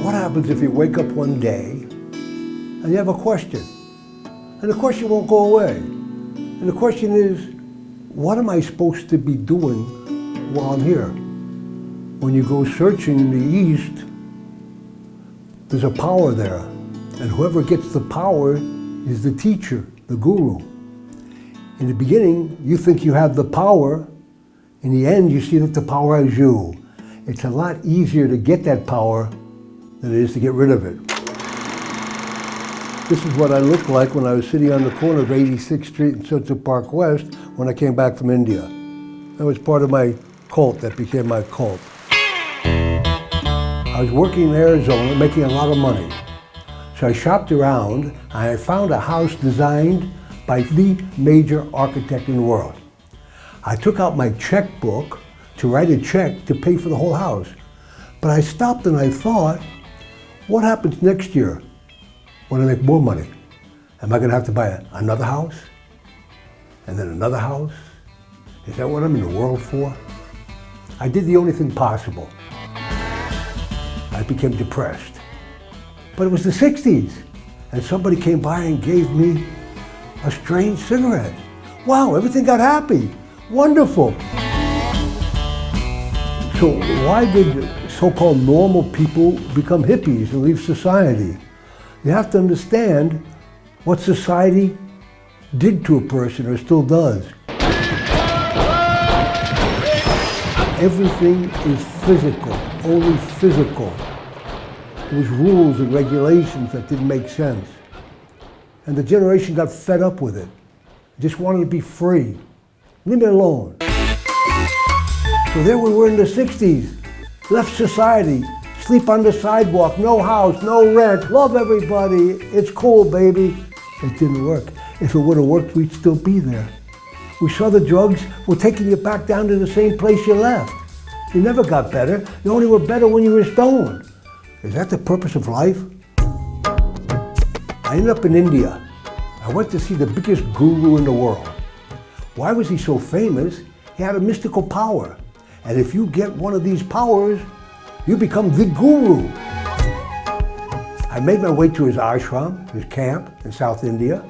What happens if you wake up one day and you have a question? And the question won't go away. And the question is, what am I supposed to be doing while I'm here? When you go searching in the East, there's a power there. And whoever gets the power is the teacher, the guru. In the beginning, you think you have the power. In the end, you see that the power has you. It's a lot easier to get that power than it is to get rid of it. This is what I looked like when I was sitting on the corner of 86th Street and Central Park West when I came back from India. That was part of my cult that became my cult. I was working in Arizona, making a lot of money. So I shopped around and I found a house designed by the major architect in the world. I took out my checkbook to write a check to pay for the whole house. But I stopped and I thought, what happens next year when I make more money? Am I going to have to buy another house? And then another house? Is that what I'm in the world for? I did the only thing possible. I became depressed. But it was the 60s, and somebody came by and gave me a strange cigarette. Wow, everything got happy. Wonderful. So why did so-called normal people become hippies and leave society? You have to understand what society did to a person or still does. Everything is physical, only physical. There was rules and regulations that didn't make sense. And the generation got fed up with it. Just wanted to be free. Leave me alone. So there we were in the 60s. Left society, sleep on the sidewalk, no house, no rent, love everybody, it's cool, baby. It didn't work. If it would have worked, we'd still be there. We saw the drugs were taking you back down to the same place you left. You never got better. You only were better when you were stoned. Is that the purpose of life? I ended up in India. I went to see the biggest guru in the world. Why was he so famous? He had a mystical power. And if you get one of these powers, you become the guru. I made my way to his ashram, his camp in South India,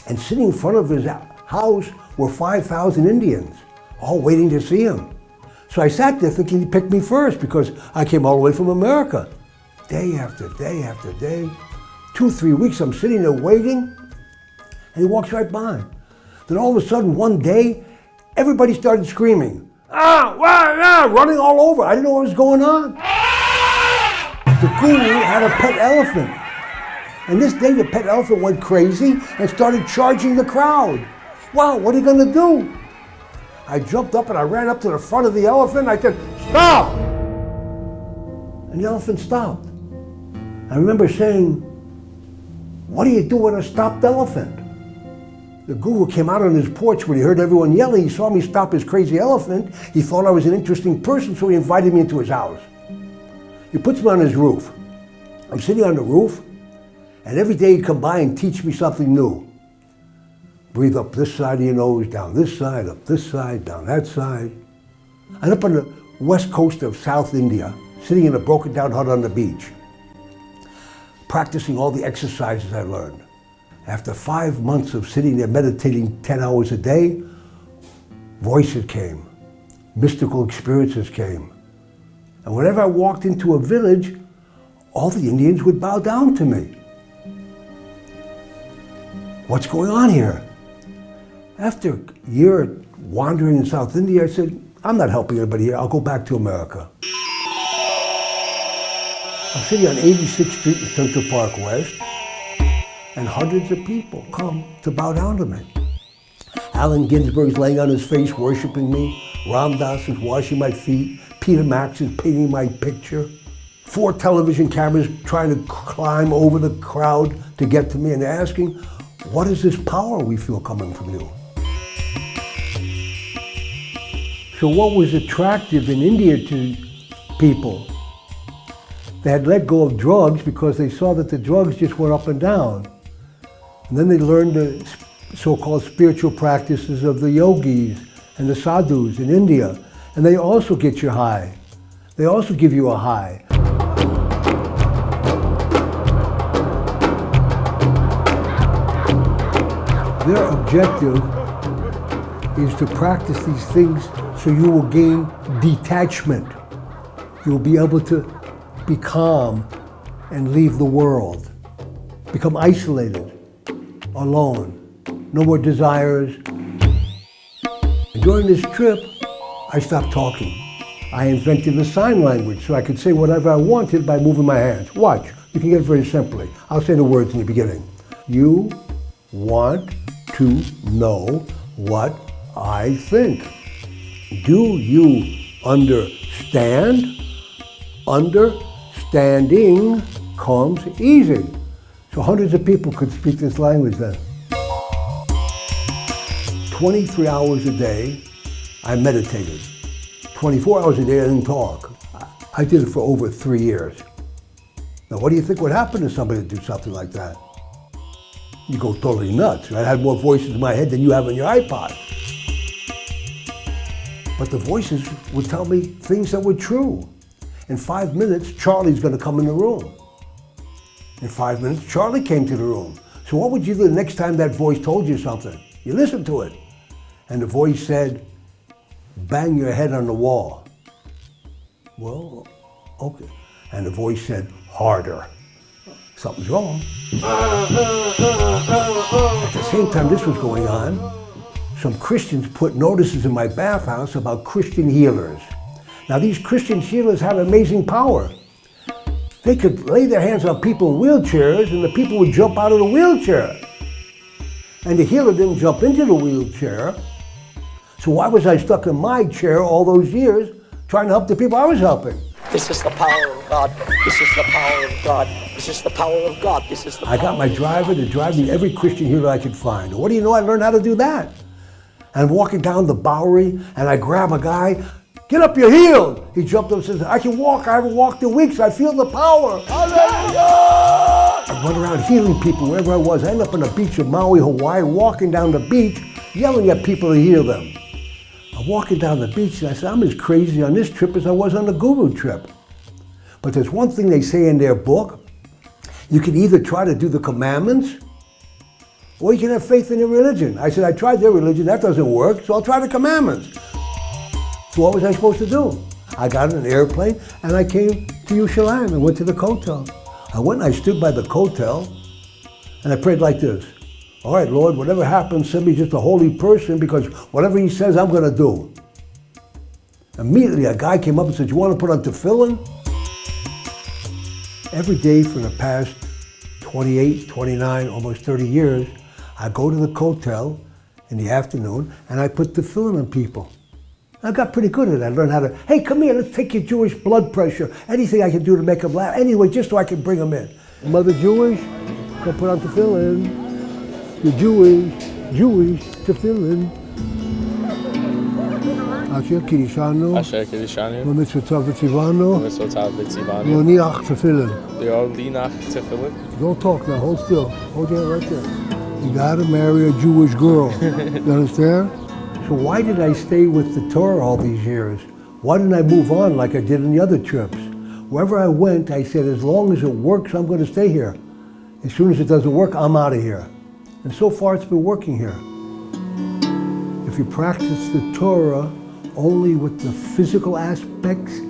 and sitting in front of his house were 5,000 Indians, all waiting to see him. So I sat there thinking he picked me first because I came all the way from America. Day after day after day, 2-3 weeks I'm sitting there waiting, and he walks right by. Then all of a sudden, one day, everybody started screaming. Running all over. I didn't know what was going on. The guru had a pet elephant. And this day the pet elephant went crazy and started charging the crowd. Wow, what are you going to do? I jumped up and I ran up to the front of the elephant and I said, stop! And the elephant stopped. I remember saying, what do you do with a stopped elephant? The guru came out on his porch when he heard everyone yelling. He saw me stop his crazy elephant. He thought I was an interesting person, so he invited me into his house. He puts me on his roof. I'm sitting on the roof, and every day he'd come by and teach me something new. Breathe up this side of your nose, down this side, up this side, down that side. I'm up on the west coast of South India, sitting in a broken down hut on the beach, practicing all the exercises I learned. After 5 months of sitting there meditating 10 hours a day, voices came, mystical experiences came. And whenever I walked into a village, all the Indians would bow down to me. What's going on here? After a year wandering in South India, I said, I'm not helping anybody here, I'll go back to America. I'm sitting on 86th Street in Central Park West, and hundreds of people come to bow down to me. Allen Ginsberg's laying on his face worshiping me. Ram Dass is washing my feet. Peter Max is painting my picture. 4 television cameras trying to climb over the crowd to get to me and asking, what is this power we feel coming from you? So what was attractive in India to people? They had let go of drugs because they saw that the drugs just went up and down. And then they learned the so-called spiritual practices of the yogis and the sadhus in India. And they also get you high. They also give you a high. Their objective is to practice these things so you will gain detachment. You will be able to be calm and leave the world. Become isolated, alone, no more desires. And during this trip, I stopped talking. I invented a sign language so I could say whatever I wanted by moving my hands. Watch, you can get it very simply. I'll say the words in the beginning. You want to know what I think. Do you understand? Understanding comes easy. So hundreds of people could speak this language then. 23 hours a day, I meditated. 24 hours a day, I didn't talk. I did it for over 3 years. Now, what do you think would happen to somebody to do something like that? You go totally nuts. I had more voices in my head than you have on your iPod. But the voices would tell me things that were true. In 5 minutes, Charlie's going to come in the room. In 5 minutes, Charlie came to the room. So what would you do the next time that voice told you something? You listened to it. And the voice said, bang your head on the wall. Well, okay. And the voice said, harder. Something's wrong. At the same time this was going on, some Christians put notices in my bathhouse about Christian healers. Now these Christian healers have amazing power. They could lay their hands on people in wheelchairs and the people would jump out of the wheelchair. And the healer didn't jump into the wheelchair. So why was I stuck in my chair all those years trying to help the people I was helping? This is the power of God. This is the power of God. This is the power of God. This is the power. I got my driver to drive me every Christian healer I could find. What do you know? I learned how to do that. And I'm walking down the Bowery and I grab a guy. Get up, you're healed. He jumped up and says, I can walk. I haven't walked in weeks. I feel the power. Hallelujah! I run around healing people wherever I was. I end up on the beach of Maui, Hawaii, walking down the beach, yelling at people to heal them. I'm walking down the beach and I said, I'm as crazy on this trip as I was on the Guru trip. But there's one thing they say in their book. You can either try to do the commandments or you can have faith in your religion. I said, I tried their religion, that doesn't work, so I'll try the commandments. So what was I supposed to do? I got in an airplane and I came to Yerushalayim and went to the Kotel. I went and I stood by the Kotel and I prayed like this. All right, Lord, whatever happens, send me just a holy person because whatever he says, I'm going to do. Immediately, a guy came up and said, you want to put on tefillin? Every day for the past 28, 29, almost 30 years, I go to the Kotel in the afternoon and I put tefillin on people. I got pretty good at it. I learned how to, hey, come here, let's take your Jewish blood pressure. Anything I can do to make them laugh. Anyway, just so I can bring them in. Mother Jewish, go put on tefillin. You're Jewish tefillin. Asher Kirishanu. Asher Kirishanu. V'mitzvotav v'tzivanu. V'mitzvotav v'tzivanu. V'oniach tefillin. V'olinach tefillin. Don't talk now, hold still. Hold your hand right there. You gotta marry a Jewish girl. You understand? So why did I stay with the Torah all these years? Why didn't I move on like I did in the other trips? Wherever I went, I said, as long as it works, I'm going to stay here. As soon as it doesn't work, I'm out of here. And so far, it's been working here. If you practice the Torah only with the physical aspects,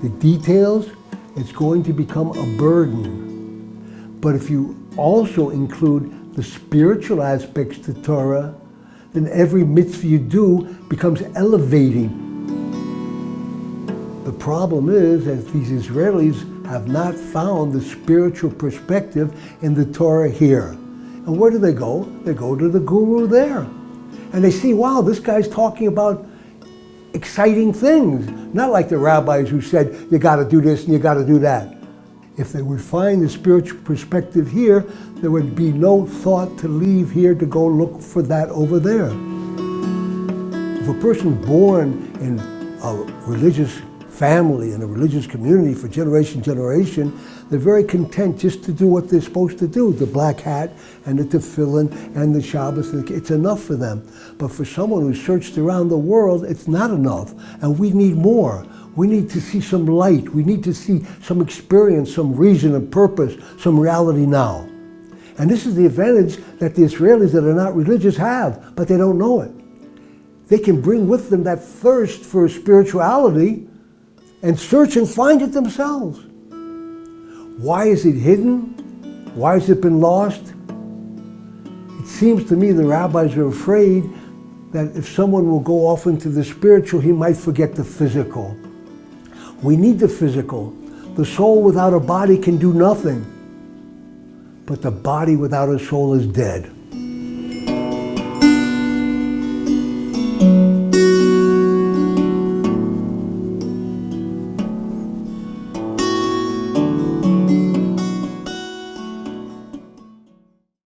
the details, it's going to become a burden. But if you also include the spiritual aspects to Torah, then every mitzvah you do becomes elevating. The problem is that these Israelis have not found the spiritual perspective in the Torah here. And where do they go? They go to the guru there. And they see, wow, this guy's talking about exciting things. Not like the rabbis who said, you gotta do this and you gotta do that. If they would find the spiritual perspective here, there would be no thought to leave here to go look for that over there. If a person's born in a religious family, in a religious community for generation, they're very content just to do what they're supposed to do, the black hat and the tefillin and the Shabbos, it's enough for them. But for someone who's searched around the world, it's not enough, and we need more. We need to see some light. We need to see some experience, some reason and purpose, some reality now. And this is the advantage that the Israelis that are not religious have, but they don't know it. They can bring with them that thirst for spirituality and search and find it themselves. Why is it hidden? Why has it been lost? It seems to me the rabbis are afraid that if someone will go off into the spiritual, he might forget the physical. We need the physical. The soul without a body can do nothing. But the body without a soul is dead.